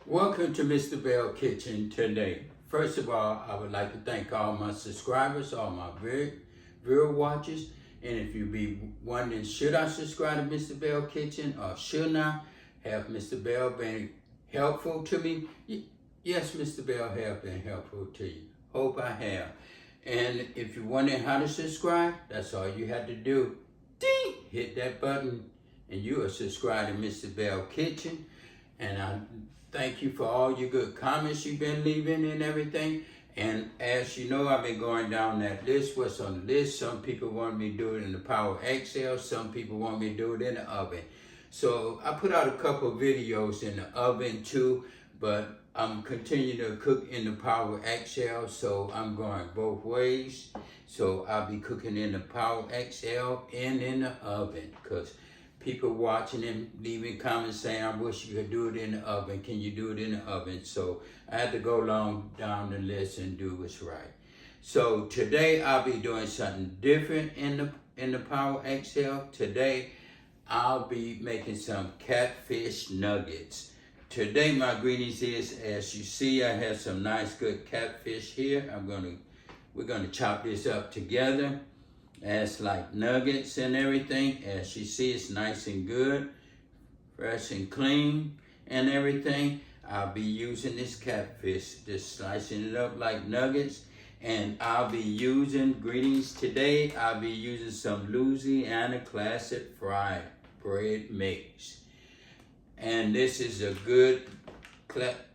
Welcome to Mr. Belle Kitchen today. First of all, I would like to thank all my subscribers, all my viewer watchers. And if you be wondering, should I subscribe to Mr. Belle Kitchen or should I? Have Mr. Belle been helpful to me? Yes, Mr. Belle have been helpful to you. Hope I have. And if you're wondering how to subscribe, that's all you have to do. Ding! Hit that button and you are subscribed to Mr. Belle Kitchen. And I thank you for all your good comments you've been leaving and everything. And as you know, I've been going down that list, what's on the list. Some people want me to do it in the Power XL. Some people want me to do it in the oven. So I put out a couple of videos in the oven too, but I'm continuing to cook in the Power XL, so I'm going both ways. So I'll be cooking in the Power XL and in the oven, because people watching and leaving comments saying, I wish you could do it in the oven. Can you do it in the oven? So I had to go long down the list and do what's right. So today I'll be doing something different in the Power XL. Today I'll be making some catfish nuggets. Today my ingredients is, as you see, I have some nice good catfish here. We're gonna chop this up together as like nuggets and everything. As you see, it's nice and good, fresh and clean and everything. I'll be using this catfish, just slicing it up like nuggets. And I'll be using ingredients today. I'll be using some Louisiana classic fried bread mix. And this is a good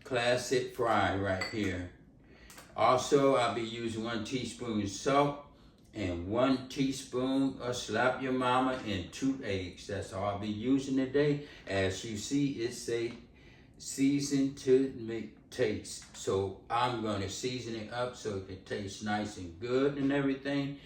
classic fry right here. Also, I'll be using 1 teaspoon of salt and 1 teaspoon of Slap Your Mama and 2 eggs. That's all I'll be using today. As you see, it's a season to make taste. So I'm gonna season it up so it can taste nice and good and everything.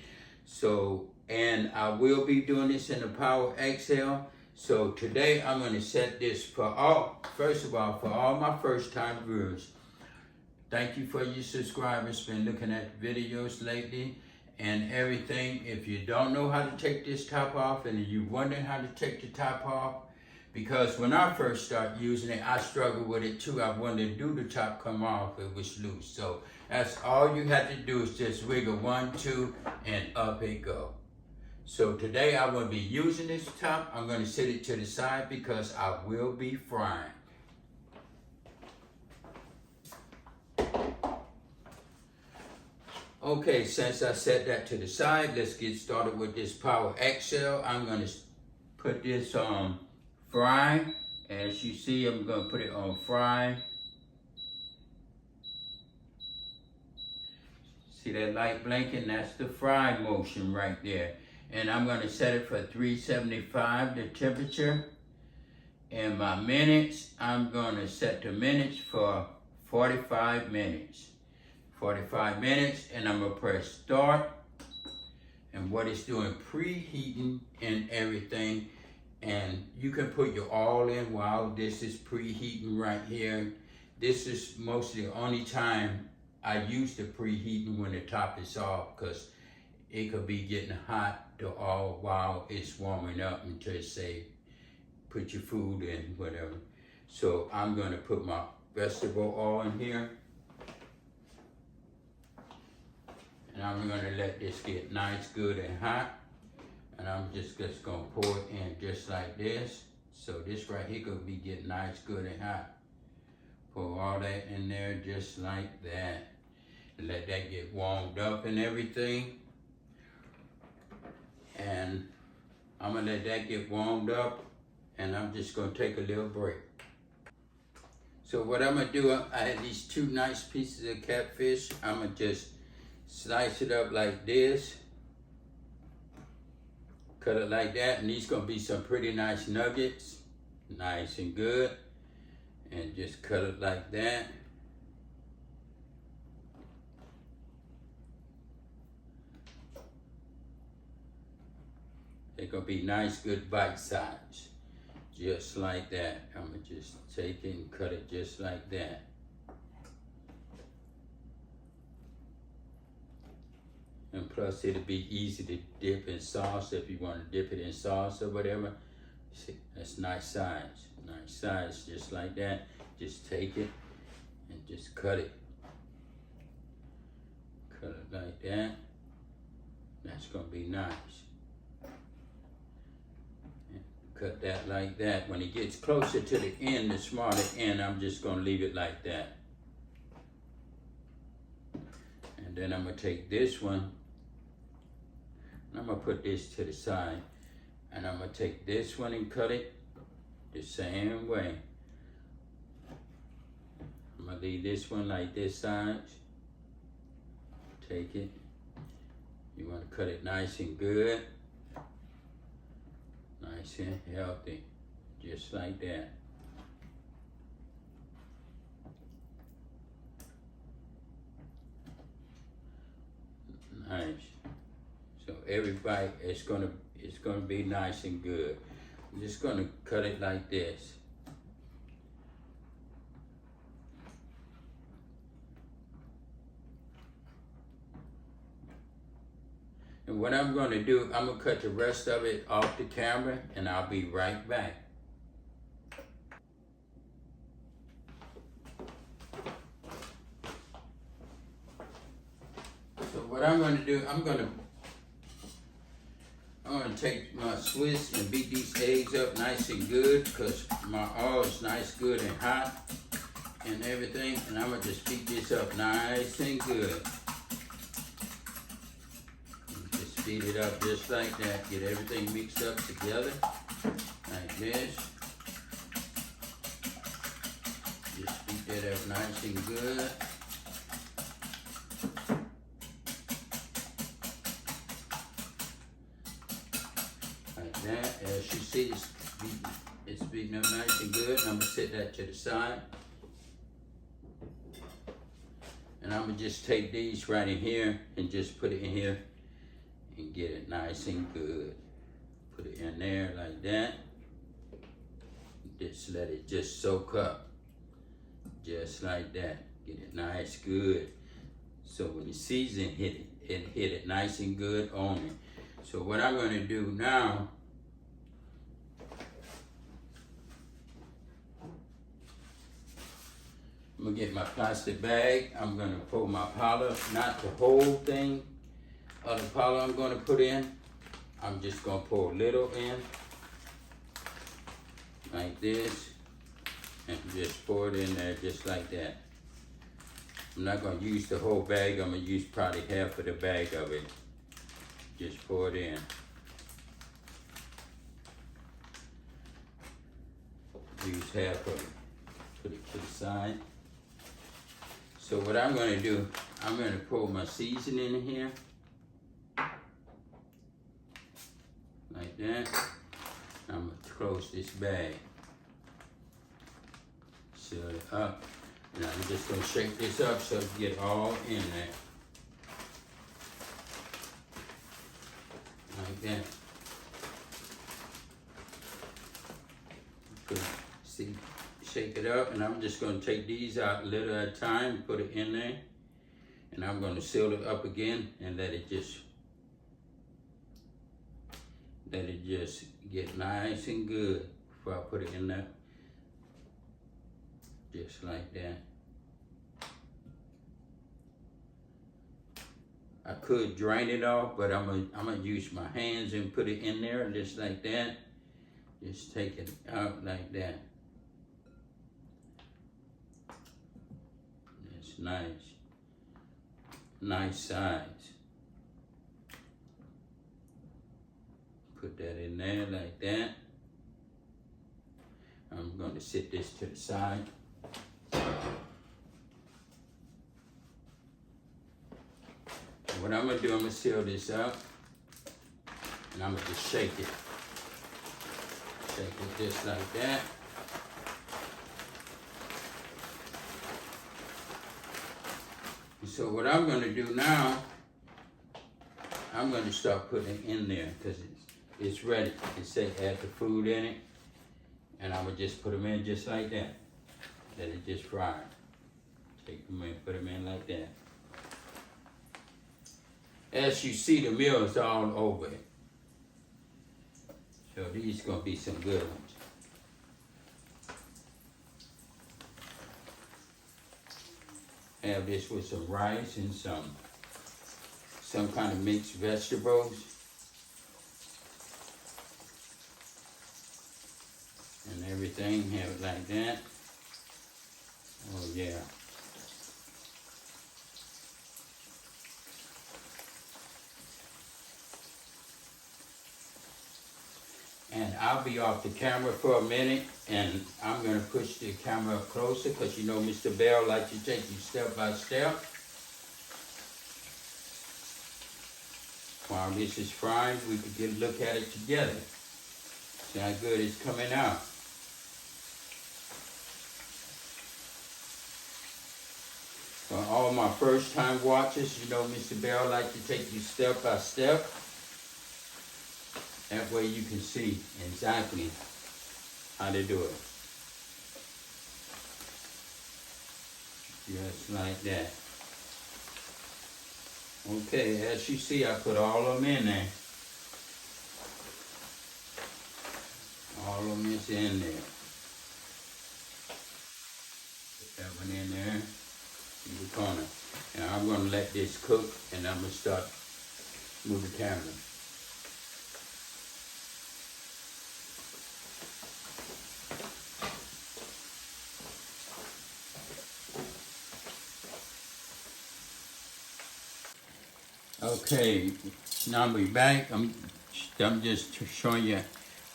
So, and I will be doing this in the Power XL. So today I'm gonna set this first of all, for all my first time viewers. Thank you for your subscribers, been looking at videos lately and everything. If you don't know how to take this top off and you're wondering how to take the top off, because when I first started using it, I struggled with it too. I wanted to do the top come off, it was loose. So that's all you have to do is just wiggle 1, 2, and up it go. So today I will be using this top. I'm gonna set it to the side because I will be frying. Okay, since I set that to the side, let's get started with this Power XL. I'm gonna put this on fry. As you see, I'm gonna put it on fry. See that light blinking? That's the fry motion right there. And I'm gonna set it for 375, the temperature. And my minutes, I'm gonna set the minutes for 45 minutes. 45 minutes, and I'm gonna press start. And what it's doing, preheating and everything. And you can put your all in while this is preheating right here. This is mostly the only time I use the preheating when the top is off, because it could be getting hot to all while it's warming up until say, put your food in, whatever. So I'm gonna put my vegetable oil in here. And I'm gonna let this get nice, good and hot. And I'm just gonna pour it in just like this. So this right here gonna be getting nice, good and hot. Pour all that in there just like that. And let that get warmed up and everything. And I'm gonna let that get warmed up, and I'm just gonna take a little break. So what I'm gonna do, I had these 2 nice pieces of catfish. I'm gonna just slice it up like this. Cut it like that, and these gonna be some pretty nice nuggets. Nice and good. And just cut it like that. They're gonna be nice, good bite size. Just like that. I'm gonna just take it and cut it just like that. And plus it'll be easy to dip in sauce if you want to dip it in sauce or whatever. See, that's nice size, just like that. Just take it and just cut it. Cut it like that. That's gonna be nice. And cut that like that. When it gets closer to the end, the smaller end, I'm just gonna leave it like that. And then I'm gonna take this one, and I'm gonna put this to the side. And I'm gonna take this one and cut it the same way. I'm gonna leave this one like this size. Take it. You wanna cut it nice and good. Nice and healthy. Just like that. Nice. So everybody, it's gonna be nice and good. I'm just gonna cut it like this. And what I'm gonna do, I'm gonna cut the rest of it off the camera and I'll be right back. So what I'm gonna do, I'm gonna take my Swiss and beat these eggs up nice and good because my oil is nice, good and hot and everything. And I'm gonna just beat this up nice and good. Just beat it up just like that. Get everything mixed up together like this. Just beat that up nice and good. That, as you see, it's beating up nice and good. And I'm gonna set that to the side. And I'm gonna just take these right in here and just put it in here and get it nice and good. Put it in there like that. Just let it just soak up. Just like that. Get it nice, good. So when you season, hit it nice and good on it. So what I'm gonna do now, I'm gonna get my plastic bag. I'm gonna pour my powder, not the whole thing of the powder I'm gonna put in. I'm just gonna pour a little in, like this, and just pour it in there just like that. I'm not gonna use the whole bag. I'm gonna use probably half of the bag of it. Just pour it in. Use half of it. Put it to the side. So what I'm gonna do, I'm gonna pour my seasoning in here. Like that. I'm gonna close this bag. Seal it up. And I'm just gonna shake this up so it get all in there. Like that. See, shake it up, and I'm just gonna take these out a little at a time, put it in there, and I'm gonna seal it up again and let it just get nice and good before I put it in there. Just like that. I could drain it off, but I'm gonna use my hands and put it in there just like that. Just take it out like that. It's nice. Nice size. Put that in there like that. I'm going to set this to the side. What I'm going to do, I'm going to seal this up. And I'm going to just shake it. Shake it just like that. So what I'm going to do now, I'm going to start putting it in there because it's ready. It says add the food in it. And I would just put them in just like that. Let it just fry. Take them in, put them in like that. As you see, the meal is all over it. So these are going to be some good ones. Have this with some rice and some kind of mixed vegetables. And everything, have it like that. Oh yeah. And I'll be off the camera for a minute, and I'm gonna push the camera up closer because you know Mr. Belle likes to take you step by step. While this is frying, we could get a look at it together. See how good it's coming out. For all my first time watchers, you know Mr. Belle likes to take you step by step. That way you can see exactly how to do it. Just like that. Okay, as you see, I put all of them in there. All of them is in there. Put that one in there, in the corner. And I'm gonna let this cook, and I'm gonna start moving the camera. Okay, now we're back. I'm just showing you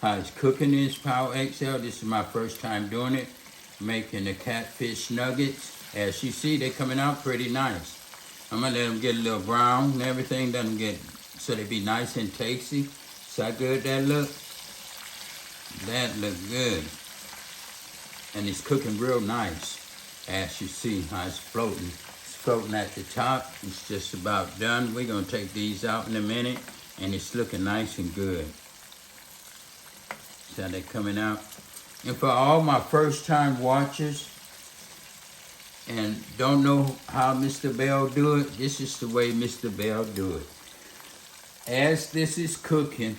how it's cooking this Power XL. This is my first time doing it, making the catfish nuggets. As you see, they're coming out pretty nice. I'm gonna let them get a little brown and everything, let them get, so they be nice and tasty. See how good that look? That look good. And it's cooking real nice. As you see how it's floating. Floating at the top. It's just about done. We're gonna take these out in a minute, and it's looking nice and good. See how they're coming out? And for all my first time watchers and don't know how Mr. Belle do it, this is the way Mr. Belle do it. As this is cooking,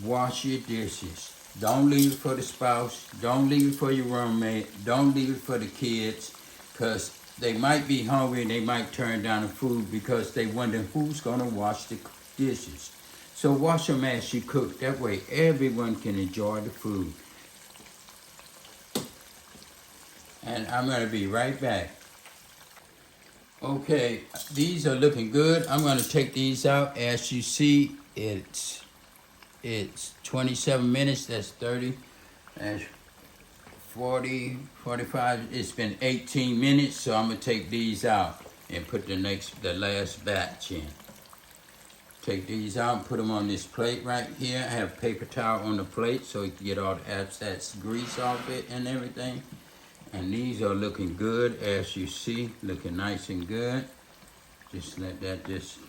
wash your dishes. Don't leave it for the spouse. Don't leave it for your roommate. Don't leave it for the kids, because they might be hungry and they might turn down the food because they wonder who's gonna wash the dishes. So wash them as you cook. That way everyone can enjoy the food. And I'm gonna be right back. Okay, these are looking good. I'm gonna take these out. As you see, it's 27 minutes, that's 30. That's 40, 45, it's been 18 minutes, so I'm gonna take these out and put the last batch in. Take these out and put them on this plate right here. I have paper towel on the plate so you can get all the excess grease off it and everything. And these are looking good, as you see, looking nice and good. Just let that just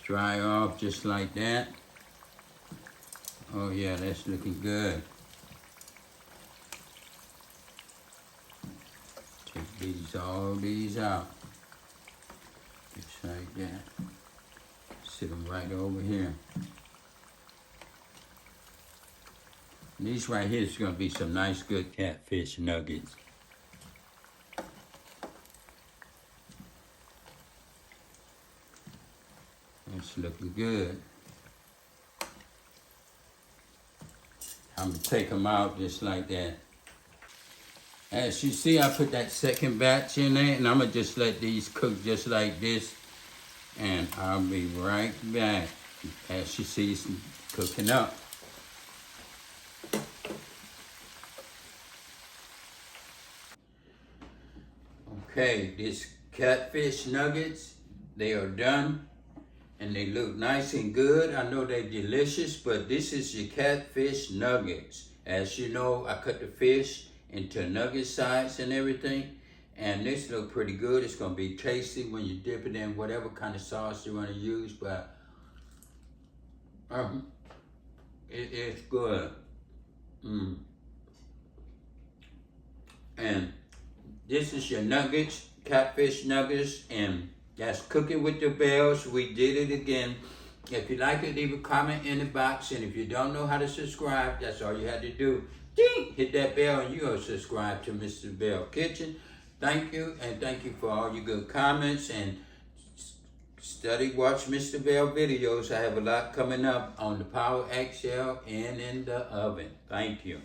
dry off just like that. Oh yeah, that's looking good. Take all these out. Just like that. Sit them right over here. And these right here is gonna be some nice good catfish nuggets. That's looking good. I'm gonna take them out just like that. As you see, I put that second batch in there, and I'm gonna just let these cook just like this, and I'll be right back. As you see, it's cooking up. Okay, this catfish nuggets, they are done. And they look nice and good. I know they're delicious, but this is your catfish nuggets. As you know, I cut the fish into nugget size and everything. And this look pretty good. It's gonna be tasty when you dip it in whatever kind of sauce you wanna use, but it is good. And this is your nuggets, catfish nuggets, and that's Cooking with the Bells. We did it again. If you like it, leave a comment in the box. And if you don't know how to subscribe, that's all you had to do. ding, hit that bell and you're going to subscribe to Mr. Belle Kitchen. Thank you, and thank you for all your good comments, and watch Mr. Belle videos. I have a lot coming up on the Power XL and in the oven. Thank you.